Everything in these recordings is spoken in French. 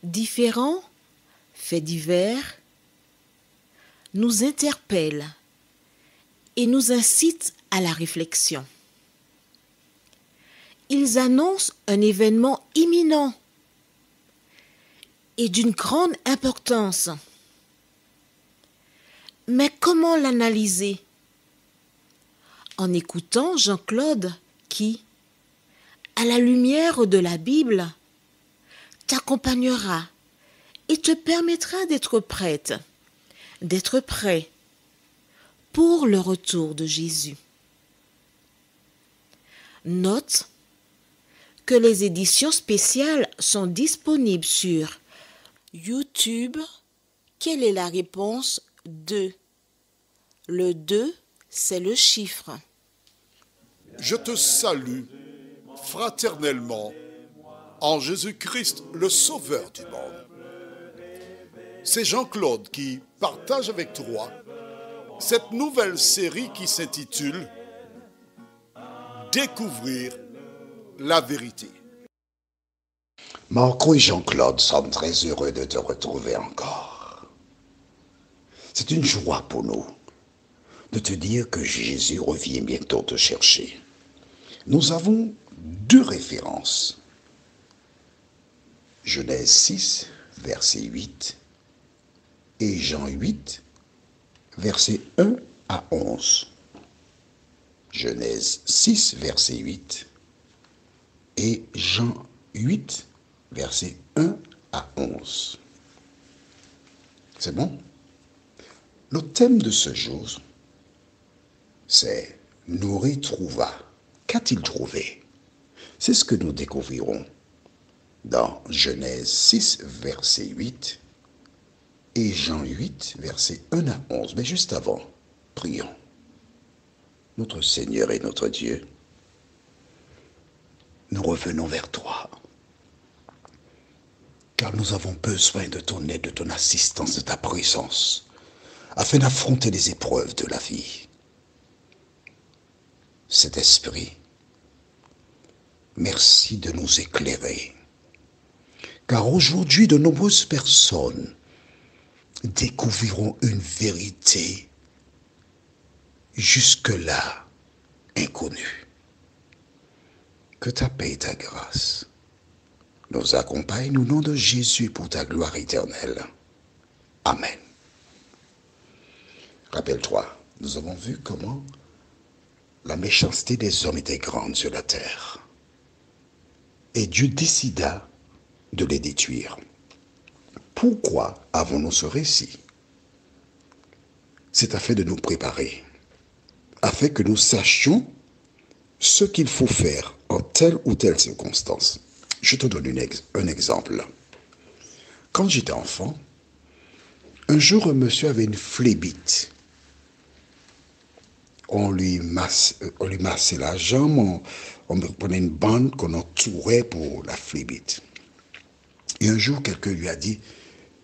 Différents faits divers nous interpellent et nous incitent à la réflexion. Ils annoncent un événement imminent et d'une grande importance. Mais comment l'analyser? En écoutant Jean-Claude qui, à la lumière de la Bible, t'accompagnera et te permettra d'être prête, d'être prêt pour le retour de Jésus. Note que les éditions spéciales sont disponibles sur YouTube. Quelle est la réponse 2? Le 2, c'est le chiffre. Je te salue fraternellement en Jésus-Christ, le Sauveur du monde. C'est Jean-Claude qui partage avec toi cette nouvelle série qui s'intitule « Découvrir la vérité ». Marco et Jean-Claude sommes très heureux de te retrouver encore. C'est une joie pour nous de te dire que Jésus revient bientôt te chercher. Nous avons 2 références. Genèse 6, verset 8 et Jean 8, verset 1 à 11. Genèse 6, verset 8 et Jean 8, verset 1 à 11. C'est bon? Le thème de ce jour, c'est « Noé trouva ». Qu'a-t-il trouvé? C'est ce que nous découvrirons dans Genèse 6, verset 8 et Jean 8, verset 1 à 11. Mais juste avant, prions. Notre Seigneur et notre Dieu, nous revenons vers toi, car nous avons besoin de ton aide, de ton assistance, de ta présence, afin d'affronter les épreuves de la vie. Cet esprit, merci de nous éclairer, car aujourd'hui, de nombreuses personnes découvriront une vérité jusque-là inconnue. Que ta paix et ta grâce nous accompagnent au nom de Jésus pour ta gloire éternelle. Amen. Rappelle-toi, nous avons vu comment la méchanceté des hommes était grande sur la terre. Et Dieu décida de les détruire. Pourquoi avons-nous ce récit? C'est afin de nous préparer, afin que nous sachions ce qu'il faut faire en telle ou telle circonstance. Je te donne un exemple. Quand j'étais enfant, un jour un monsieur avait une phlébite. On lui massait la jambe, on prenait une bande qu'on entourait pour la phlébite. Et un jour, quelqu'un lui a dit,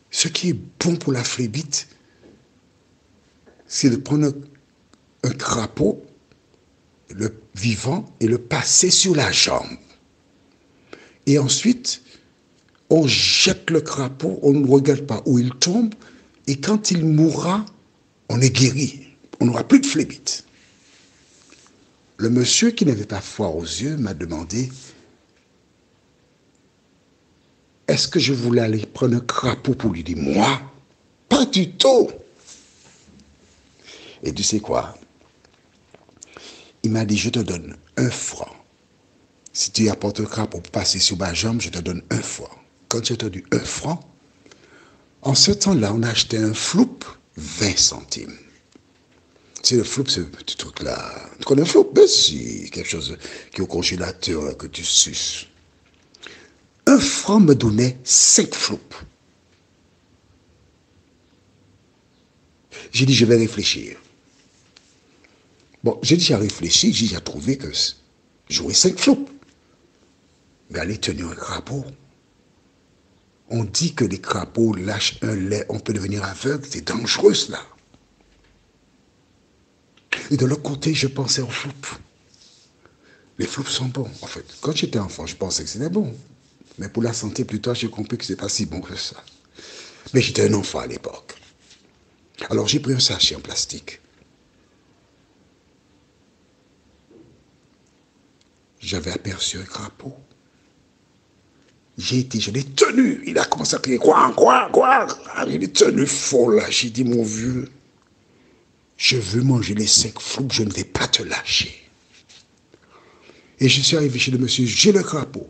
ce qui est bon pour la phlébite, c'est de prendre un crapaud, le vivant, et le passer sur la jambe. Et ensuite, on jette le crapaud, on ne regarde pas où il tombe, et quand il mourra, on est guéri. On n'aura plus de phlébite. Le monsieur qui n'avait pas foi aux yeux m'a demandé, est-ce que je voulais aller prendre un crapaud pour lui dire, moi, pas du tout. Et tu sais quoi? Il m'a dit, je te donne 1 franc. Si tu apportes un crapaud pour passer sur ma jambe, je te donne 1 franc. Quand j'ai entendu 1 franc, en ce temps-là, on achetait un floup 20 centimes. C'est le floup, ce petit truc-là. Tu connais un floup? Ben si, quelque chose qui est au congélateur, que tu suces. 1 franc me donnait 5 floups. J'ai dit, je vais réfléchir. Bon, j'ai déjà réfléchi, j'ai déjà trouvé que j'aurais 5 floups. Mais aller tenir un crapaud, On dit que les crapauds lâchent un lait, on peut devenir aveugle. C'est dangereux, cela. Et de l'autre côté, je pensais aux floupes. Les floupes sont bons, en fait. Quand j'étais enfant, je pensais que c'était bon. Mais pour la santé, plus tard, j'ai compris que ce n'est pas si bon que ça. Mais j'étais un enfant à l'époque. Alors j'ai pris un sachet en plastique. J'avais aperçu un crapaud. Je l'ai tenu. Il a commencé à crier, quoi. Je l'ai tenu fort là. J'ai dit, mon vieux, je veux manger les 5 floupes, je ne vais pas te lâcher. Et je suis arrivé chez le monsieur, j'ai le crapaud.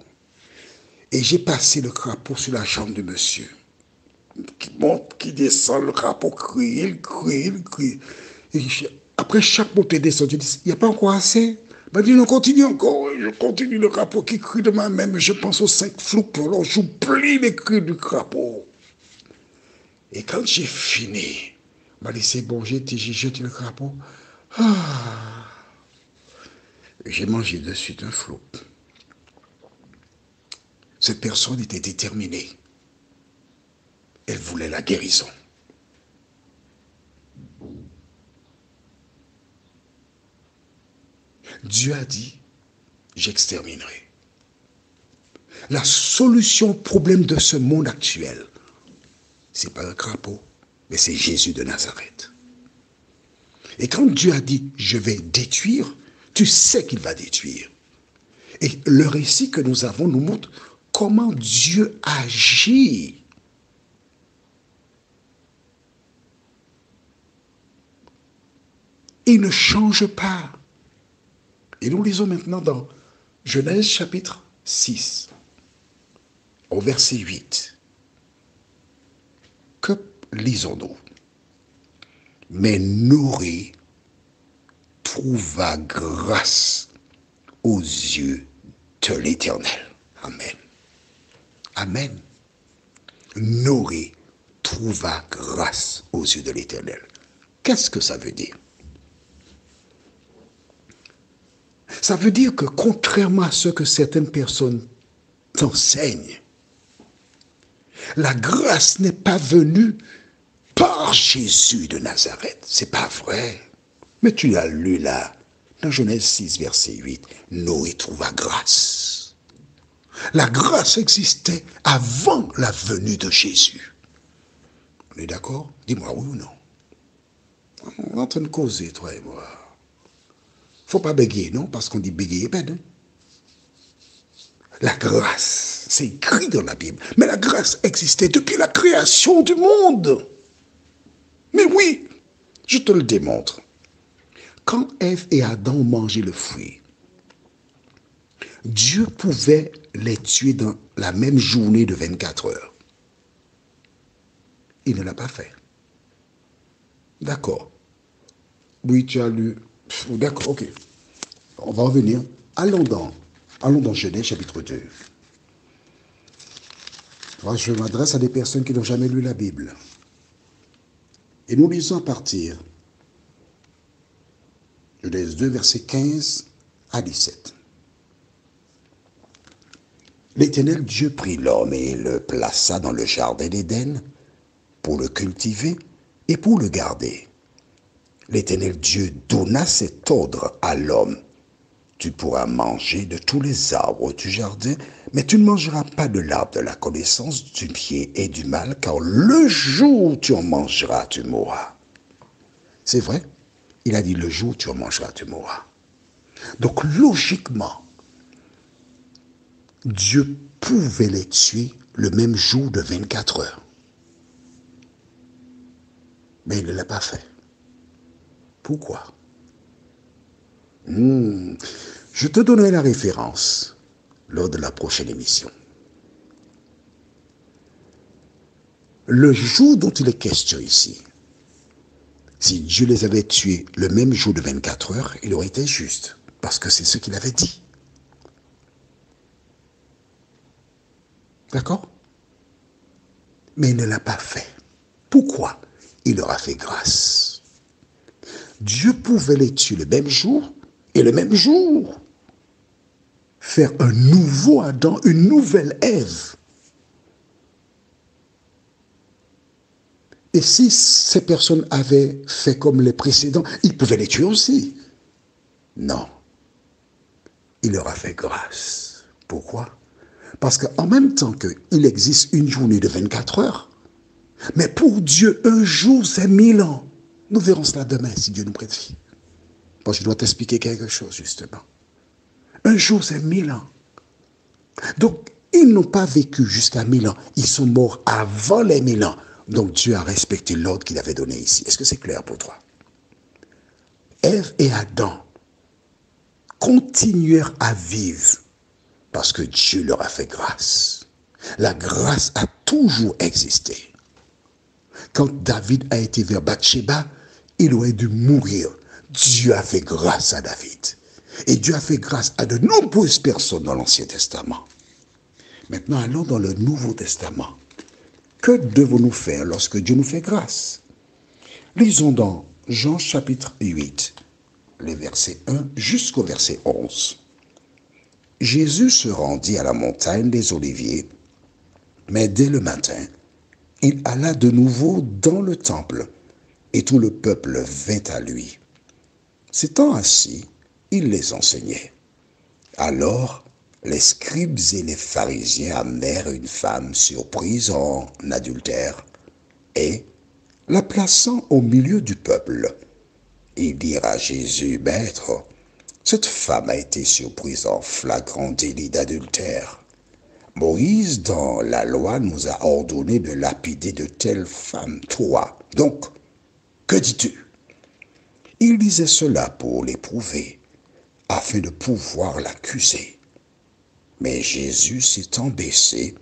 Et j'ai passé le crapaud sur la jambe du monsieur. Qui monte, qui descend, le crapaud crie, il crie. Et après chaque montée descend, je dis, il n'y a pas encore assez? Il m'a dit, non, continue encore. Je continue le crapaud qui crie de ma main, mais je pense aux 5 floupes. Alors j'oublie les cris du crapaud. Et quand j'ai fini, il m'a laissé manger, j'ai jeté le crapaud. J'ai mangé de suite un floupe. Cette personne était déterminée. Elle voulait la guérison. Dieu a dit, j'exterminerai. La solution au problème de ce monde actuel, ce n'est pas un crapaud, mais c'est Jésus de Nazareth. Et quand Dieu a dit, je vais détruire, tu sais qu'il va détruire. Et le récit que nous avons nous montre comment Dieu agit. Il ne change pas. Et nous lisons maintenant dans Genèse chapitre 6, au verset 8. Que lisons-nous? Mais Noé trouva grâce aux yeux de l'Éternel. Amen. Amen. Noé trouva grâce aux yeux de l'Éternel. Qu'est-ce que ça veut dire? Ça veut dire que contrairement à ce que certaines personnes t'enseignent, la grâce n'est pas venue par Jésus de Nazareth. C'est pas vrai. Mais tu l'as lu là, dans Genèse 6, verset 8. Noé trouva grâce. La grâce existait avant la venue de Jésus. On est d'accord? Dis-moi oui ou non. On est en train de causer, toi et moi. Faut pas bégayer, non? Parce qu'on dit bégayer, ben. La grâce, c'est écrit dans la Bible. Mais la grâce existait depuis la création du monde. Mais oui, je te le démontre. Quand Ève et Adam ont mangé le fruit, Dieu pouvait les tuer dans la même journée de 24 heures. Il ne l'a pas fait. D'accord. Oui, tu as lu. D'accord, ok. On va revenir. Allons dans Genèse chapitre 2. Moi, je m'adresse à des personnes qui n'ont jamais lu la Bible. Et nous lisons à partir de Genèse 2, versets 15 à 17. L'Éternel Dieu prit l'homme et le plaça dans le jardin d'Éden pour le cultiver et pour le garder. L'Éternel Dieu donna cet ordre à l'homme. Tu pourras manger de tous les arbres du jardin, mais tu ne mangeras pas de l'arbre de la connaissance du bien et du mal, car le jour où tu en mangeras, tu mourras. C'est vrai, il a dit le jour où tu en mangeras, tu mourras. Donc logiquement, Dieu pouvait les tuer le même jour de 24 heures. Mais il ne l'a pas fait. Pourquoi? Je te donnerai la référence lors de la prochaine émission. Le jour dont il est question ici, si Dieu les avait tués le même jour de 24 heures, il aurait été juste, parce que c'est ce qu'il avait dit. D'accord? Mais il ne l'a pas fait. Pourquoi? Il leur a fait grâce. Dieu pouvait les tuer le même jour, et le même jour, faire un nouveau Adam, une nouvelle Ève. Et si ces personnes avaient fait comme les précédents, ils pouvaient les tuer aussi. Non. Il leur a fait grâce. Pourquoi? Parce qu'en même temps qu'il existe une journée de 24 heures, mais pour Dieu, un jour, c'est 1000 ans. Nous verrons cela demain, si Dieu nous prête vie. Bon, je dois t'expliquer quelque chose, justement. Un jour, c'est 1000 ans. Donc, ils n'ont pas vécu jusqu'à 1000 ans. Ils sont morts avant les 1000 ans. Donc, Dieu a respecté l'ordre qu'il avait donné ici. Est-ce que c'est clair pour toi? Ève et Adam continuèrent à vivre parce que Dieu leur a fait grâce. La grâce a toujours existé. Quand David a été vers Bathsheba, il aurait dû mourir. Dieu a fait grâce à David. Et Dieu a fait grâce à de nombreuses personnes dans l'Ancien Testament. Maintenant, allons dans le Nouveau Testament. Que devons-nous faire lorsque Dieu nous fait grâce? Lisons dans Jean chapitre 8, les versets 1 jusqu'au verset 11. Jésus se rendit à la montagne des Oliviers, mais dès le matin, il alla de nouveau dans le temple, et tout le peuple vint à lui. S'étant assis, il les enseignait. Alors, les scribes et les pharisiens amenèrent une femme surprise en adultère, et, la plaçant au milieu du peuple, ils dirent à Jésus, « Maître, cette femme a été surprise en flagrant délit d'adultère. Moïse, dans la loi, nous a ordonné de lapider de telles femmes. Toi, donc, que dis-tu » Il disait cela pour l'éprouver, afin de pouvoir l'accuser. Mais Jésus, s'étant baissé,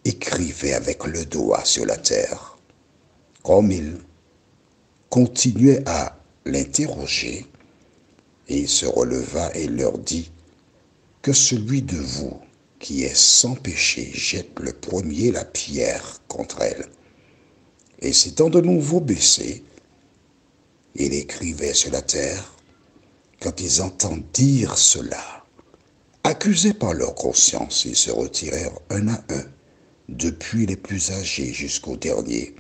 écrivait avec le doigt sur la terre. Comme il continuait à l'interroger, il se releva et leur dit, « Que celui de vous qui est sans péché jette le premier la pierre contre elle. » Et s'étant de nouveau baissé, il écrivait sur la terre. Quand ils entendirent cela, accusés par leur conscience, ils se retirèrent un à un, depuis les plus âgés jusqu'au dernier.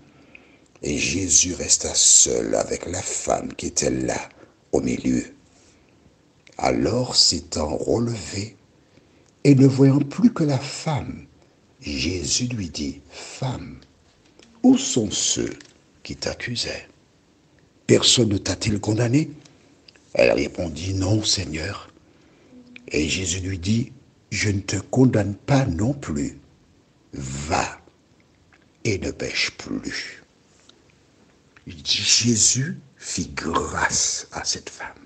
Et Jésus resta seul avec la femme qui était là, au milieu. Alors, s'étant relevé, et ne voyant plus que la femme, Jésus lui dit, « Femme, où sont ceux qui t'accusaient? Personne ne t'a-t-il condamné ?» Elle répondit, « Non, Seigneur. » Et Jésus lui dit, « Je ne te condamne pas non plus. Va et ne pêche plus. » Jésus fit grâce à cette femme.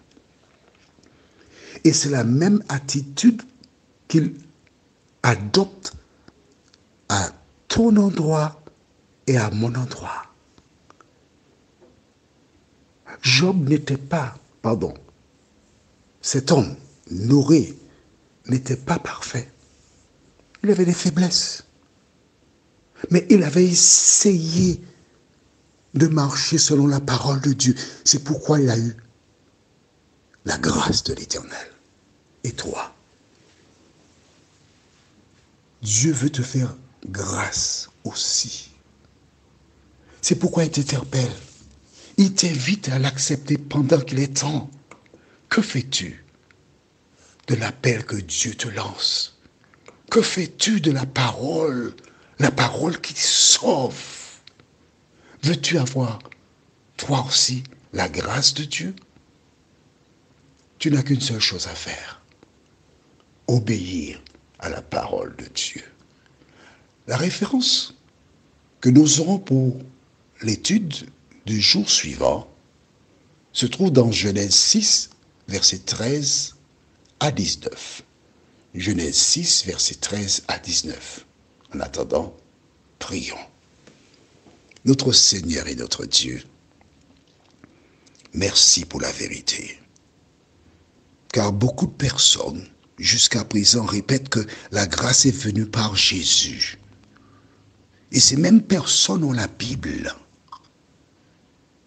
Et c'est la même attitude qu'il adopte à ton endroit et à mon endroit. Cet homme, Noé, n'était pas parfait. Il avait des faiblesses. Mais il avait essayé de marcher selon la parole de Dieu. C'est pourquoi il a eu la grâce de l'Éternel. Et toi, Dieu veut te faire grâce aussi. C'est pourquoi il t'interpelle. Il t'invite à l'accepter pendant qu'il est temps. Que fais-tu de l'appel que Dieu te lance? Que fais-tu de la parole qui sauve? Veux-tu avoir, toi aussi, la grâce de Dieu? Tu n'as qu'une seule chose à faire. Obéir à la parole de Dieu. La référence que nous aurons pour l'étude du jour suivant se trouve dans Genèse 6, versets 13 à 19. Genèse 6, versets 13 à 19. En attendant, prions. Notre Seigneur et notre Dieu, merci pour la vérité. Car beaucoup de personnes, jusqu'à présent, répètent que la grâce est venue par Jésus. Et ces mêmes personnes ont la Bible.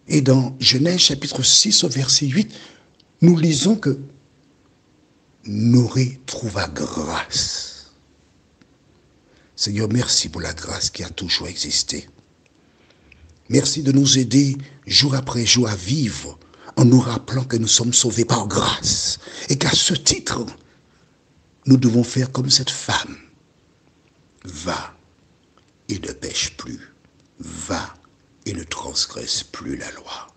Et dans Genèse chapitre 6 au verset 8, nous lisons que Noé trouva grâce. Seigneur, merci pour la grâce qui a toujours existé. Merci de nous aider jour après jour à vivre en nous rappelant que nous sommes sauvés par grâce et qu'à ce titre, nous devons faire comme cette femme. Va et ne pêche plus. Va et ne transgresse plus la loi.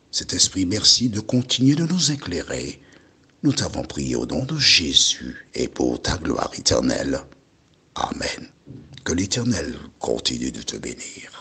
Cet esprit, merci de continuer de nous éclairer. Nous t'avons prié au nom de Jésus et pour ta gloire éternelle. Amen. Que l'Éternel continue de te bénir.